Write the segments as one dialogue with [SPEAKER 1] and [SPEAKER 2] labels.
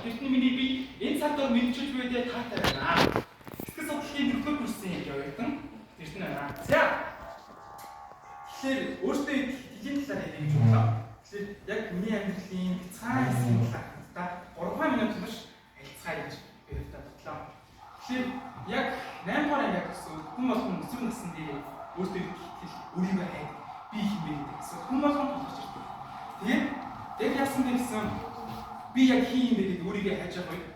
[SPEAKER 1] Тэрний миний би энэ цаатаар мэдчилж байдээ таатай байна. Сэтгэл судлалын нөхөр курсын явагдсан. Тэрт нь байна. За. Тэгэхээр өөртөө итгэлийн талаар ярих гэж бодлоо. Тэгэхээр яг миний амьдралын цаана хэсгийн талаар 3 минут маш хэлцгаая гэж би бодлоо. Тэгэхээр яг 8 дугаар анги гэсэн хүн болгон өсвөр насны дээр өөртөө итгэл өөрийгөө хайх би хэмээн гэдэг гэсэн хүн болгон тулгарч ирдэг. Тэгээд яг яасан гэсэн би яг хин юм бэ гэдэг өөрийгөө хайж байгаа үед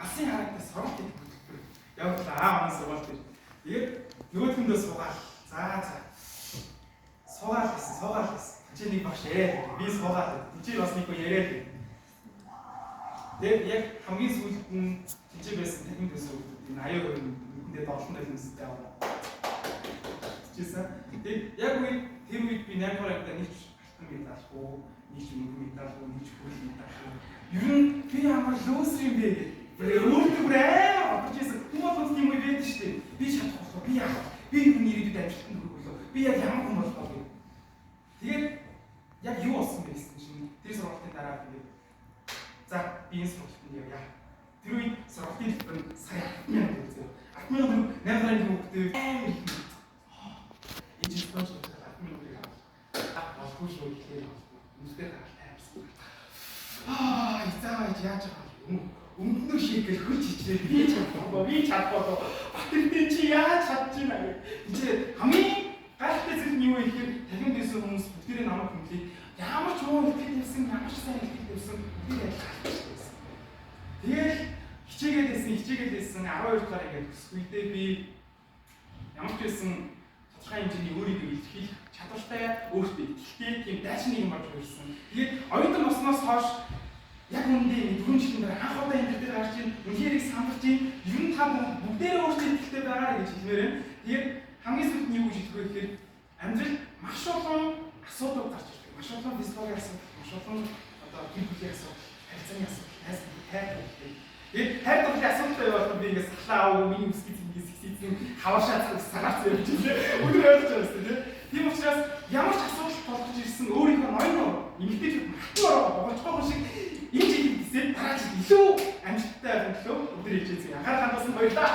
[SPEAKER 1] алсын харагдаж суралт гэдэг хөтөлбөр явуулаа манай сургалт дээр. Тэгээд нөгөөдгөндөө суугаал. За. Суугаал гэсэн. Чи нэг багш яриад би суугаал. Чи бас нэг яриад. Тэгээд яг хамгийн сүүлд нь чи байсан техник байсан энэ 80% нүдэнд доллон байлнастай аваа. Чийсэн. Тэгээд яг тэр үед би 8 дугаар ангид нэг алтан медалгүй, нэг мөнгө медалгүй, нэг хөл медалгүй. Ер нь би ямар луусер юм бэ гэдэг. Өөртөө амар бодчихсон. Хүмүүс тийм үе байдаг шүү дээ. Би чадахгүй. Би яах вэ? Би юу нэрийдэд амжилтанд хүрэхгүй. Би яг ямар хүн болох вэ? Тэгээд яг юу болсон бэ гэсэн чинь тэр сургалтын дараа би за би энэ сургалтанд явъя. Тэр үед сургалтын төлбөр сая 10,000 үзээ. 10,000 8 дараагийн хүүхдээ амар их. Энэ спонж 10,000 болохгүй шүү гэхээр үнэхээр таарсан. Изаа яаж байгаа юм? Өмнө шиг гэл хурж ичээ би чадахгүй. Тэр чи яаж чадчихна гэх. Чи хамгийн гайхалтай зүйл нь юу вэ гэхээр дахин дэсэн хүмүүс бүгдээрээ намайг хүндлээ. Ямар ч муу итгэл тавьсан, ямар ч сайн итгэл тавьсан бүгдээ ялгаатай. Тэгэл хичээгээд байсан 12 дугаар ингээд өсвөйдээ би ямар ч байсан тодорхой хэмжээний өөрийгөө илэрхийлэх чадвартай өөртөө итгэлтэй тийм дайчин нэг юм болж ирсэн. Тэгээд оюутан болсноос хойш яг үндэ 4 жилийн дараа анх удаа энэ дээр гарч ийн үнхээр их сандарч ийн ер нь та бүгдээрээ өөртөө итгэлтэй байгаа гэж хэлмээр байна. Тэгээд хамгийн сүүлд нь юу гэж хэлэх вэ гэхээр амьдрал маш олон асуудал гарч ирдэг. Маш олон физиологийн асуудал, маш олон одоо гэр бүлийн асуудал, харилцааны асуудал, хайр. Тэгээд хайр дурлалын асуудалтай яваад би ингээд сахлаа аваа миний үсгийг зингийн хаваашаа санаац явж байна. Өдөр ойлгож байсан тийм. Тийм учраас ямар ч асуудал болгож ирсэн өөрийнхөө ноён эмэгтэйчүүд мартмаар боолцоогоо шиг энэ жилийн дэсээ дараа жил илүү амжилттай байх төлөө өдөр хийж байгаа. Анхаарал хандуулсан баярлалаа.